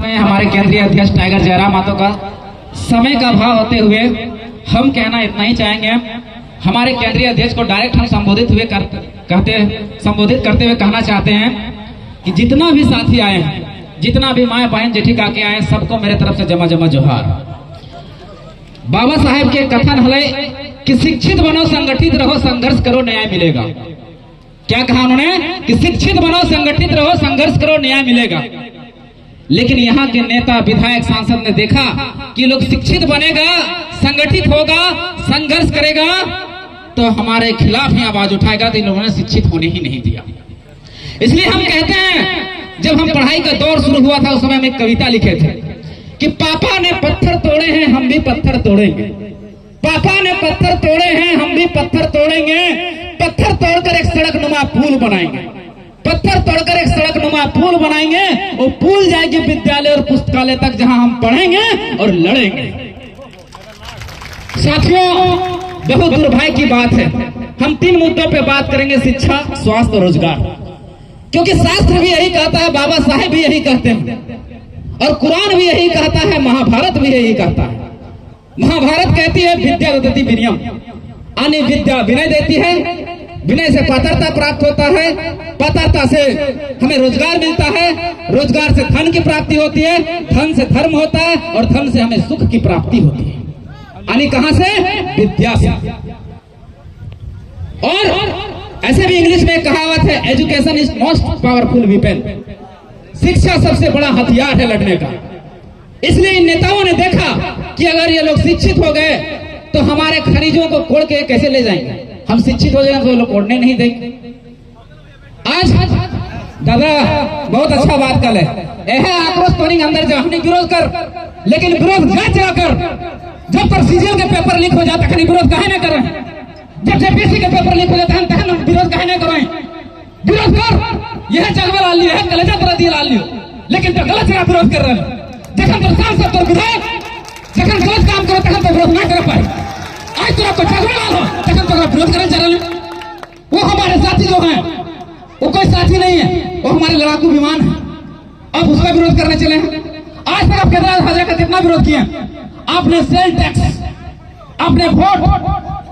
में हमारे केंद्रीय अध्यक्ष टाइगर जयराम मातो का समय का अभाव होते हुए हम कहना इतना ही चाहेंगे। हमारे केंद्रीय अध्यक्ष को डायरेक्ट हम संबोधित करते हुए कहना चाहते हैं कि जितना भी साथी आए हैं, जितना भी माए बहन जेठी काके आए, सबको मेरे तरफ से जमा जमा जोहार। बाबा साहेब के कथन हले कि शिक्षित बनो, संगठित रहो, संघर्ष करो, न्याय मिलेगा। क्या कहा उन्होंने कि शिक्षित बनो, संगठित रहो, संघर्ष करो, न्याय मिलेगा। लेकिन यहाँ के नेता, विधायक, सांसद ने देखा कि लोग शिक्षित बनेगा, संगठित होगा, संघर्ष करेगा तो हमारे खिलाफ ही आवाज उठाएगा, तो इन लोगों ने शिक्षित होने ही नहीं दिया। इसलिए हम कहते हैं, जब हम पढ़ाई का दौर शुरू हुआ था उस समय हम एक कविता लिखे थे कि पापा ने पत्थर तोड़े हैं, हम भी पत्थर तोड़ेंगे। पापा ने पत्थर तोड़े हैं, हम भी पत्थर तोड़ेंगे। पत्थर तोड़कर एक सड़क नुमा पुल बनाएंगे। पत्थर तोड़कर एक सड़क नुमा पुल बनाएंगे। वो पुल जाएगी विद्यालय और पुस्तकालय तक, जहां हम पढ़ेंगे और लड़ेंगे। साथियों, बहुत दुर्भाग्य की बात है, हम 3 मुद्दों पे बात करेंगे: शिक्षा, स्वास्थ्य और रोजगार। क्योंकि शास्त्र भी यही कहता है, बाबा साहेब भी यही कहते हैं और कुरान भी यही कहता है, महाभारत भी यही कहता है। महाभारत कहती है विद्या ददति विनयम, यानी विद्या विनय देती है, विनय से पात्रता प्राप्त होता है, पात्रता से हमें रोजगार मिलता है, रोजगार से धन की प्राप्ति होती है, धन से धर्म होता है और धन से हमें सुख की प्राप्ति होती है। यानी कहां से? विद्या से। और ऐसे भी इंग्लिश में कहावत है, education is most powerful weapon. शिक्षा सबसे बड़ा हथियार है लड़ने का। इसलिए इन नेताओं ने देखा कि अगर ये लोग शिक्षित हो गए तो हमारे खनिजों को कोड़ के कैसे ले जाएंगे। हम शिक्षित हो जाएंगे तो लोग कोड़ने नहीं देंगे। आज दादा बहुत अच्छा बात कर है, आक्रोश तोड़ेंगे अंदर जो हमने विरोध कर, लेकिन विरोध न जाकर जब तक सीजीएल के पेपर लीक हो जाता है विरोध काहे न करें, जब जेपीएससी के पेपर लीक हो जाता है तहन विरोध काहे न करें। विरोध कर, यह जगह ला लियो है, कलेजा तरह दिए ला लियो, लेकिन तो गलत जगह विरोध कर रहे हैं। जखन तो सांसद तो विरोध, जखन गलत काम करो तखन तो विरोध ना कर पाए। आज तो आपको जगह ला लो तखन तो विरोध करने जा रहे हैं। वो हमारे साथी जो हैं, वो कोई साथी नहीं है, वो हमारे लड़ाकू विमान है, अब उसका विरोध करने चले हैं। आज तक आप केदार का कितना विरोध किया आपने? सेल टैक्स, आपने वोट,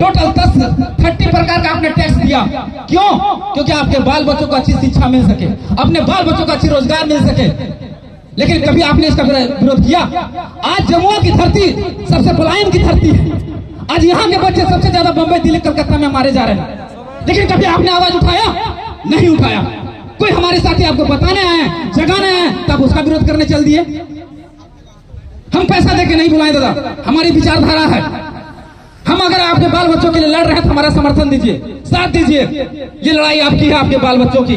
टोटल 30 प्रकार का आपने टैक्स दिया। क्यों? क्योंकि आपके बाल बच्चों को अच्छी शिक्षा मिल सके, अपने बाल बच्चों को अच्छी रोजगार मिल सके। लेकिन कभी आपने इसका विरोध किया? आज जमुआ की धरती सबसे पलायन की धरती है। आज यहाँ के बच्चे सबसे ज्यादा बंबई, दिल्ली, कलकत्ता में मारे जा रहे हैं, लेकिन कभी आपने आवाज उठाया? नहीं उठाया। कोई हमारे साथी आपको बताने आए, जगाने आए, तब उसका विरोध करने चल दिए। हम पैसा देके नहीं बुलाए दादा, हमारी विचारधारा है। हम अगर आपके बाल बच्चों के लिए लड़ रहे हैं तो हमारा समर्थन दीजिए, साथ दीजिए। ये लड़ाई आपकी है, आपके बाल बच्चों की।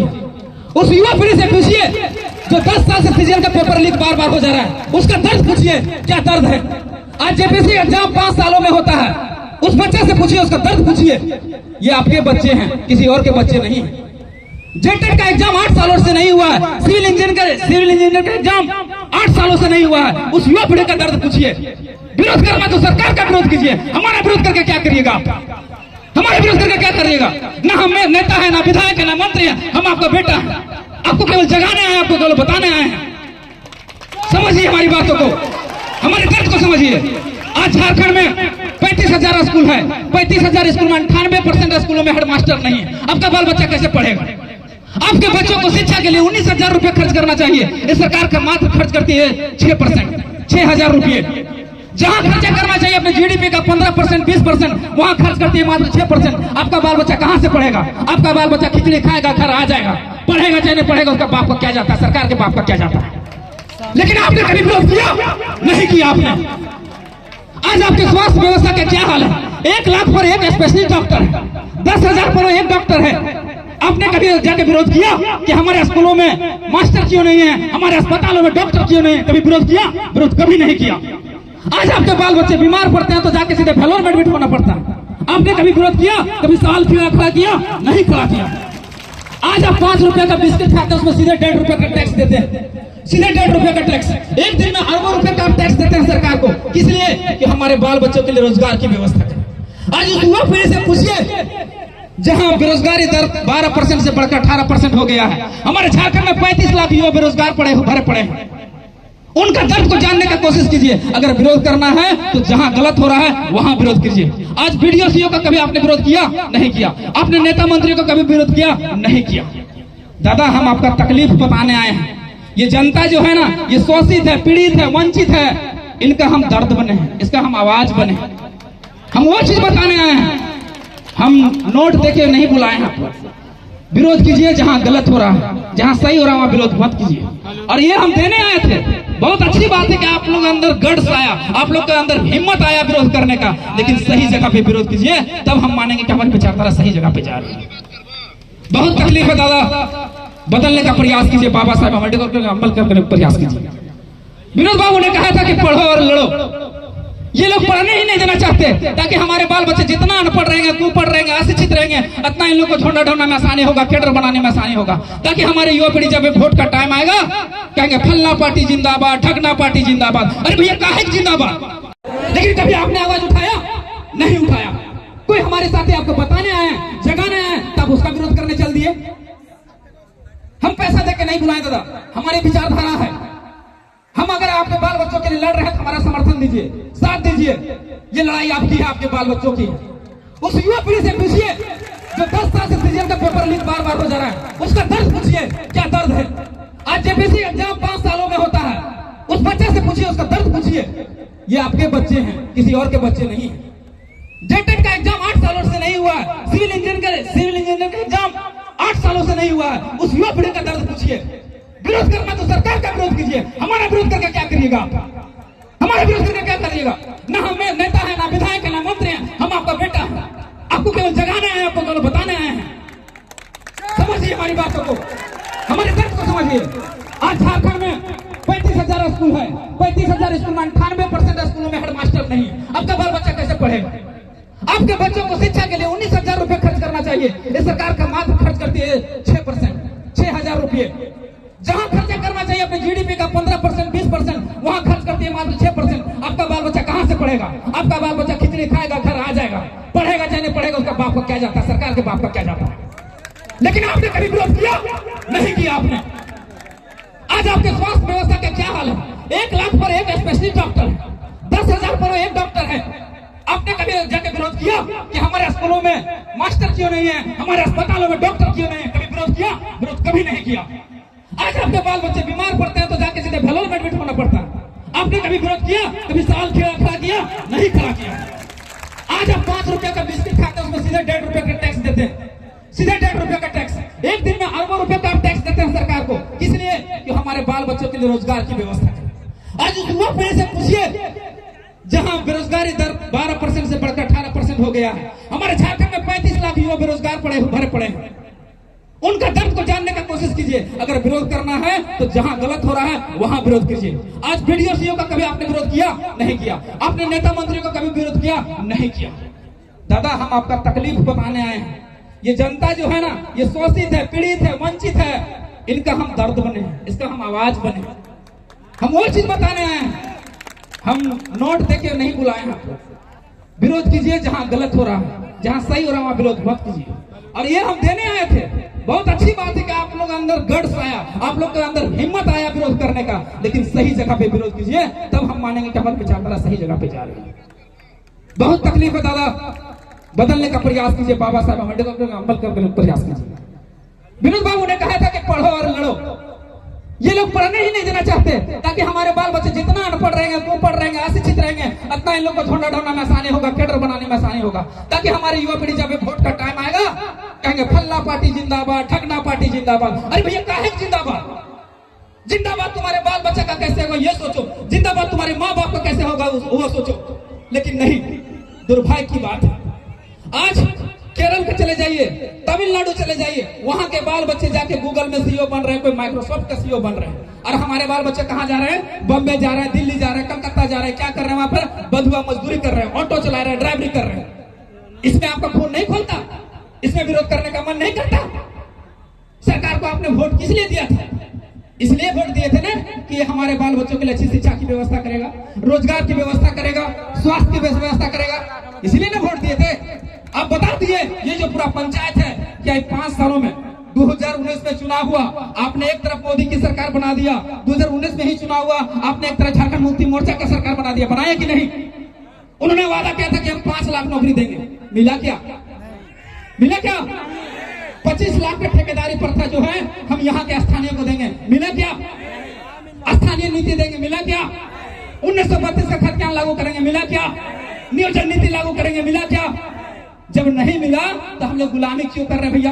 उस युवा पीढ़ी से पूछिए जो 10 साल से सीजीएल का पेपर लीक बार बार हो जा रहा है, उसका दर्द पूछिए, क्या दर्द है। आज जेपीएससी एग्जाम 5 सालों में होता है, उस बच्चे से पूछिए, उसका दर्द पूछिए। ये आपके बच्चे हैं, किसी और के बच्चे नहीं। जेटेट का एग्जाम 8 सालों से नहीं हुआ है, सिविल इंजीनियर का एग्जाम 8 सालों से नहीं हुआ है। उस युवा पीढ़ी का दर्द पूछिए। विरोध करना तो सरकार का विरोध कीजिए, हमारा विरोध करके क्या करिएगा आप? हमारे विरोध करके क्या करिएगा? ना हम नेता है, ना विधायक है, ना मंत्री है, हम आपका बेटा है। आपको केवल जगाने आए, आपको केवल बताने आए हैं। समझिए हमारी बातों को, हमारे दर्द को समझिए। आज झारखंड में 35,000 स्कूल है, 35,000 स्कूल में 98% स्कूलों में हेडमास्टर नहीं है। आपका बाल बच्चा कैसे पढ़ेगा? आपके बच्चों को शिक्षा के लिए 19,000 रुपए खर्च करना चाहिए, इस सरकार का मात्र खर्च करती है 6%, 6,000 रुपये। जहां खर्चा करना चाहिए अपने जीडीपी का 15%, 20%, वहां खर्च करती है मात्र 6%। आपका बाल बच्चा कहां से पढ़ेगा? आपका बाल बच्चा खिचड़ी खाएगा, घर आ जाएगा, पढ़ेगा चाहे नहीं पढ़ेगा, उसका बाप का क्या जाता है, सरकार के बाप का क्या जाता है। लेकिन आपने कभी विरोध किया? नहीं किया आपने। आज आपके स्वास्थ्य व्यवस्था का क्या हाल है? 1 लाख पर एक स्पेशलिस्ट डॉक्टर है, 10,000 पर एक डॉक्टर है। आपने कभी जाके विरोध किया कि हमारे स्कूलों में मास्टर क्यों नहीं है, हमारे अस्पतालों में डॉक्टर क्यों नहीं है? कभी विरोध किया? विरोध कभी नहीं किया। आज आपके बाल बच्चे बीमार पड़ते हैं तो जाके सीधे फेलोर में एडमिट होना पड़ता है। आपने कभी विरोध किया? कभी सवाल खड़ा किया? नहीं खड़ा किया। आज आप 5 रुपए का बिस्किट खाते हैं, उसमें सीधे 1.5 रुपए का टैक्स देते हैं, सीधे 1.5 रुपए का टैक्स। एक दिन में अरबों रुपए का टैक्स देते हैं सरकार को, किस लिए? कि हमारे बाल बच्चों के लिए रोजगार की व्यवस्था करें। आज उस युवा पीढ़ी से पूछिए, जहां बेरोजगारी दर 12% से बढ़कर 18% हो गया है। हमारे झारखंड में 35 लाख युवा बेरोजगार भरे पड़े हैं। उनका दर्द को जानने का कोशिश कीजिए। अगर विरोध करना है तो जहां गलत हो रहा है वहां विरोध कीजिए। आज बीडीओ सीओ का कभी आपने विरोध किया? नहीं किया। आपने नेता मंत्री को कभी विरोध किया? नहीं किया। दादा, हम आपका तकलीफ बताने आए हैं। ये जनता जो है ना, ये शोषित है, पीड़ित है, वंचित है, इनका हम दर्द बने हैं, इसका हम आवाज बने। हम वो चीज बताने आए हैं। हम नोट देके नहीं बुलाए हैं आपको। विरोध कीजिए जहां गलत हो रहा है, जहां सही हो रहा है वहां विरोध मत कीजिए। और ये हम देने आए थे। बहुत अच्छी बात है कि आप लोग अंदर गट्स आया, आप लोग के अंदर हिम्मत आया विरोध करने का, लेकिन सही जगह पे विरोध कीजिए, तब हम मानेंगे कि हमारी विचारधारा सही जगह पे जा रही है। बहुत तकलीफ है दादा, बदलने का प्रयास कीजिए। बाबा साहब अम्बेडकर के अमल करने का प्रयास कीजिए। विनोद बाबू ने कहा था कि पढ़ो और लड़ो। ये लोग पढ़ने ही नहीं देना चाहते ताकि हमारे बाल बच्चे जितना अनपढ़ रहेंगे, कुपढ़ रहेंगे, अशिक्षित रहेंगे, उतना इन लोगों को ढूंढना ढूंढना में आसानी होगा, कैडर बनाने में आसानी होगा, ताकि हमारे युवा पीढ़ी जब वोट का टाइम आएगा कहेंगे फलना पार्टी जिंदाबाद, ठगना पार्टी जिंदाबाद। अरे भैया काहे जिंदाबाद? लेकिन कभी आपने आवाज उठाया? नहीं उठाया। कोई हमारे साथी आपको बताने आए, जगाने आए, तब उसका विरोध करने चल दिए। हम पैसा देके नहीं बुलाए दादा, हमारी विचारधारा है। हम अगर आपके बाल बच्चों के लिए लड़ रहे हैं तो हमारा समर्थन दीजिए, साथ दीजिए। ये लड़ाई आपकी है, आपके बाल बच्चों की। उस युवा पीढ़ी से पूछिए जो 10 साल से सीजीएल का पेपर लीक बार बार हो जा रहा है, उसका दर्द पूछिए, क्या दर्द है। आज जेपीएससी एग्जाम 5 सालों में होता है, उस बच्चे से पूछिए, उसका दर्द पूछिए। ये आपके बच्चे हैं, किसी और के बच्चे नहीं है। जेटेट का एग्जाम 8 सालों से नहीं हुआ है, सिविल इंजीनियर का एग्जाम 8 सालों से नहीं हुआ है। उस युवा पीढ़ी का दर्द पूछिए। विरोध करना तो सरकार का विरोध कीजिए, हमारा विरोध करके क्या करिएगा? हमारा विरोध करके क्या करिएगा? ना हम नेता है, ना विधायक है, ना मंत्री है, हम आपका बेटा है। आपको केवल जगाने आए, आपको केवल बताने आए हैं। समझिए हमारी बातों को, हमारे दर्द को समझिए। आज झारखंड में 35,000 स्कूल है, 35,000 स्कूल में 98% स्कूलों में हेडमास्टर नहीं। आपका बाल बच्चा कैसे पढ़ेगा? आपके बच्चों को शिक्षा के लिए 19,000 रुपए खर्च करना चाहिए। ये सरकार का मात्र खर्च करती है 6%, 6,000 रुपये। जहां खर्चा करना चाहिए अपने जीडीपी का 15%, 20%, वहां खर्च करती है मात्र 6%। आपका बाल बच्चा कहां से पढ़ेगा? आपका बाल बच्चा खिचड़ी खाएगा, घर आ जाएगा, पढ़ेगा चाहे नहीं पढ़ेगा, उसका बाप का क्या जाता है, सरकार के बाप का क्या जाता है। लेकिन आपने कभी विरोध किया? नहीं किया आपने। आज आपके स्वास्थ्य व्यवस्था का क्या हाल है? 1 लाख पर एक स्पेशलिस्ट डॉक्टर है, 10,000 पर एक डॉक्टर है। आपने कभी जाके विरोध किया कि हमारे स्कूलों में मास्टर क्यों नहीं है, हमारे अस्पतालों में डॉक्टर क्यों नहीं है? कभी विरोध किया? विरोध कभी नहीं किया। आज आपके बाल बच्चे बीमार पड़ते हैं तो जाके सीधे भेलोर में एडमिट होना पड़ता है। आपने कभी विरोध किया? कभी सवाल खड़ा किया? नहीं खड़ा किया। आज आप 5 रुपए का बिस्किट खाते हैं, उसमें सीधे 1.5 रुपए का टैक्स देते हैं, सीधे 1.5 रुपए का टैक्स। एक दिन में अरबों रुपए का टैक्स देते हैं सरकार को, किस लिए? कि हमारे बाल बच्चों के लिए रोजगार की व्यवस्था करें। आज उस युवा पीढ़ी से पूछिए जहां बेरोजगारी दर 12% से बढ़कर 18% हो गया है। हमारे झारखंड में 35 लाख युवा बेरोजगार भरे पड़े हैं। उनका दर्द को जानने का कोशिश कीजिए। अगर विरोध करना है तो जहां गलत हो रहा है वहां विरोध कीजिए। आज बीडीओ सीओ का कभी आपने विरोध किया? नहीं किया। आपने नेता मंत्री को कभी विरोध किया? नहीं किया। दादा, हम आपका तकलीफ बताने आए हैं। ये जनता जो है ना, ये शोषित है, पीड़ित है, वंचित है, इनका हम दर्द बने हैं, इसका हम आवाज बने। हम वो चीज बताने आए हैं। हम नोट देके नहीं बुलाए हैं आपको। विरोध कीजिए जहां गलत हो रहा है, जहां सही हो रहा है वहां विरोध मत कीजिए। और ये हम देने आए थे। बहुत अच्छी बात है कि आप लोग अंदर गट्स आया, आप लोग के अंदर हिम्मत आया विरोध करने का, लेकिन सही जगह पे विरोध कीजिए, तब हम मानेंगे कि हमारी विचारधारा सही जगह पे जा रही है। बहुत तकलीफ है दादा, बदलने का प्रयास कीजिए। बाबा साहब अम्बेडकर के अमल करने का प्रयास कीजिए। विनोद बाबू ने कहा था कि पढ़ो और लड़ो। ये लोग पढ़ने ही नहीं देना चाहते ताकि हमारे बाल बच्चे जितना अनपढ़ रहेंगे, कुपढ़ रहेंगे, अशिक्षित रहेंगे, उतना इन लोग को ढूंढना ढूंढना में आसानी होगा, कैडर बनाने में आसानी होगा, ताकि हमारी युवा पीढ़ी जब वोट का टाइम आएगा कहेंगे फलना पार्टी जिंदाबाद, ठगना पार्टी जिंदाबाद। अरे भैया काहे जिंदाबाद? जिंदाबाद तुम्हारे बाल बच्चे का कैसे होगा ये सोचो, जिंदाबाद तुम्हारे माँ बाप का कैसे होगा वो सोचो। लेकिन नहीं, दुर्भाग्य की बात है। आज केरल के चले जाइए, तमिलनाडु चले जाइए, वहां के बाल बच्चे जाके गूगल में सीईओ बन रहे हैं, कोई माइक्रोसॉफ्ट का सीईओ बन रहे हैं। और हमारे बाल बच्चे कहां जा रहे हैं? बॉम्बे जा रहे हैं, दिल्ली जा रहे हैं, कलकत्ता जा रहे हैं। क्या कर रहे हैं वहां पर? बधुआ मजदूरी कर रहे हैं, ऑटो चला रहे हैं, ड्राइवरी कर रहे हैं। इसमें आपका खून नहीं खोलता? इसमें विरोध करने का मन नहीं करता? सरकार को आपने वोट किस लिए दिया था? इसलिए वोट दिए थे ना कि हमारे बाल बच्चों के लिए अच्छी शिक्षा की व्यवस्था करेगा, रोजगार की व्यवस्था करेगा, स्वास्थ्य की व्यवस्था करेगा, इसलिए ना वोट दिए थे। अब बता दिए, ये जो पूरा पंचायत है क्या 5 सालों में 2019 में चुनाव हुआ, आपने एक तरफ मोदी की सरकार बना दिया। 2019 में ही चुनाव हुआ, आपने एक तरफ झारखंड मुक्ति मोर्चा का सरकार बना दिया। बनाया कि नहीं? उन्होंने वादा किया था कि हम 5 लाख नौकरी देंगे, मिला क्या? मिला क्या? 25 लाख का ठेकेदारी प्रथा जो है हम यहाँ के स्थानीय को देंगे, मिला क्या? स्थानीय नीति देंगे, मिला क्या? 1932 का खतियान लागू करेंगे, मिला क्या? नियोजन नीति लागू करेंगे, मिला क्या? जब नहीं मिला तो हम लोग गुलामी क्यों कर रहे हैं भैया?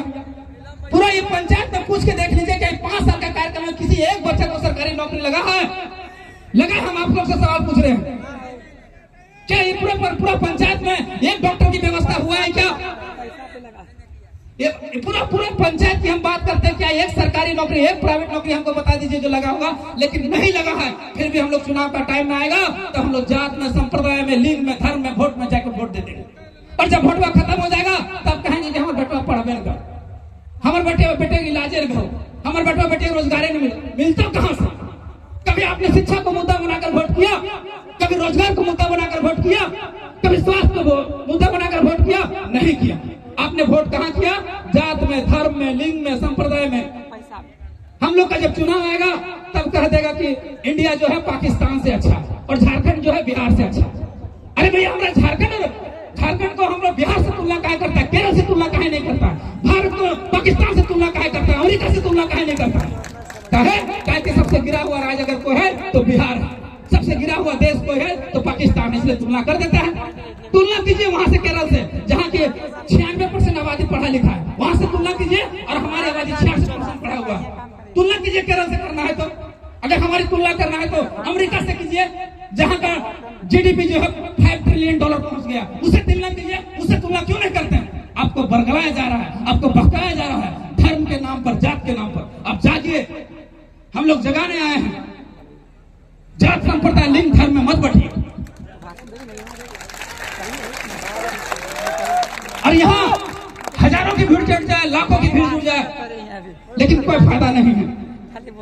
पूरा ये पंचायत में पूछ के देख लीजिए कि 5 साल का कार्यक्रम में किसी एक बच्चे को सरकारी नौकरी लगा है? लगा? हम आप लोग से सवाल पूछ रहे हैं, क्या ये पूरा पंचायत में एक डॉक्टर की व्यवस्था हुआ है क्या? ये पूरा पंचायत की हम बात करते हैं, क्या एक सरकारी नौकरी, एक प्राइवेट नौकरी हमको बता दीजिए जो लगा होगा? लेकिन नहीं लगा है। फिर भी हम लोग चुनाव का टाइम में आएगा तो हम लोग जात में, संप्रदाय में, लिंग में, धर्म में, वोट में जाकर वोट दे देंगे। और जब वोटवा खत्म हो जाएगा तब कहेंगे कि हमारे बेटवा पढ़वे न, हमारे बेटे के इलाजे न, हमारे बेटवा बेटे को रोजगार नहीं मिलता कहां से? कभी आपने शिक्षा को मुद्दा बनाकर वोट किया? कभी रोजगार को मुद्दा बनाकर वोट किया? कभी स्वास्थ्य को मुद्दा बनाकर वोट किया? नहीं किया। आपने वोट कहां किया? जात में, धर्म में, लिंग में, संप्रदाय में। हम लोग का जब चुनाव आएगा तब कह देगा कि इंडिया जो है पाकिस्तान से अच्छा और झारखंड जो है बिहार से अच्छा। अरे भैया, हमारा झारखंड को हम लोग बिहार से तुलना काहे करता है? केरल से तुलना काहे नहीं करता? भारत को पाकिस्तान से तुलना काहे करता है? अमेरिका से तुलना काहे नहीं करता? कहे सबसे गिरा हुआ राज्य अगर कोई है तो बिहार है, सबसे गिरा हुआ देश कोई है तो पाकिस्तान, इसलिए तुलना कर देता है। तुलना कीजिए वहां से केरल से, जहाँ के 96% आबादी पढ़ा लिखा है, वहां से तुलना कीजिए, और हमारी आबादी 66% पढ़ा हुआ है। तुलना कीजिए केरल से करना है तो। अगर हमारी तुलना करना है तो अमेरिका से कीजिए, जहाँ का जीडीपी जो है $5 ट्रिलियन पहुंच गया, उससे तुलना कीजिए। उससे तुलना क्यों नहीं करते हैं? आपको बरगलाया जा रहा है, आपको बहकाया जा रहा है धर्म के नाम पर, जात के नाम पर। अब जागिए, हम लोग जगाने आए हैं। जात, संप्रदाय, लिंग, धर्म में मत बढ़िए। और यहाँ हजारों की भीड़ चढ़ जाए, लाखों की भीड़ जुड़ जाए, लेकिन कोई फायदा नहीं है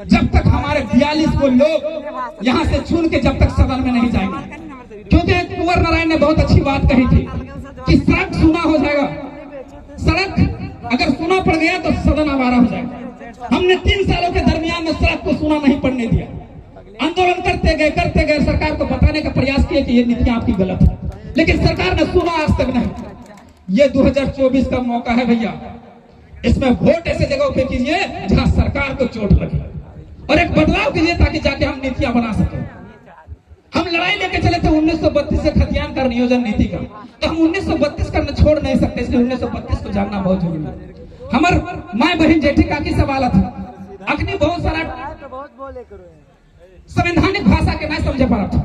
जब तक हमारे 42 को लोग यहाँ से चुन के जब तक सदन में नहीं जाएंगे। क्योंकि कुंवर नारायण ने बहुत अच्छी बात कही थी कि सड़क सूना हो जाएगा, सड़क अगर सूना पड़ गया तो सदन आवारा हो जाएगा। हमने 3 सालों के दरमियान में सड़क को सूना नहीं पड़ने दिया। आंदोलन करते गए, सरकार को बताने का प्रयास किया कि ये नीतियां आपकी गलत है, लेकिन सरकार ने सुना आज तक नहीं। ये 2024 का मौका है भैया, इसमें वोट ऐसे जगहों पे कीजिए जहां सरकार को चोट लगे, और एक बदलाव कीजिए ताकि जाके हम नीतियां बना सके। हम लड़ाई लेके चले थे 1932 से खतियान का नियोजन नीति का, तो हम 1932 करना छोड़ नहीं सकते, इसलिए 1932 को जानना बहुत जरूरी है। हमार माए बहन जेठी काकी सवाल था, अग्नि बहुत सारा संवैधानिक भाषा के नहीं समझे पड़ा था।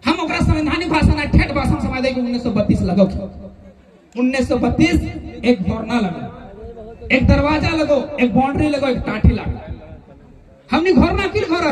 हम ओकरा संवैधानिक भाषा ना ठेठ भाषा समझ दे कि 1932 लगो। 1932 एक धोरना लगो, एक दरवाजा लगो, एक बाउंड्री लगो, एक टाटी लगो। हमने घोरना क्यों घोरा?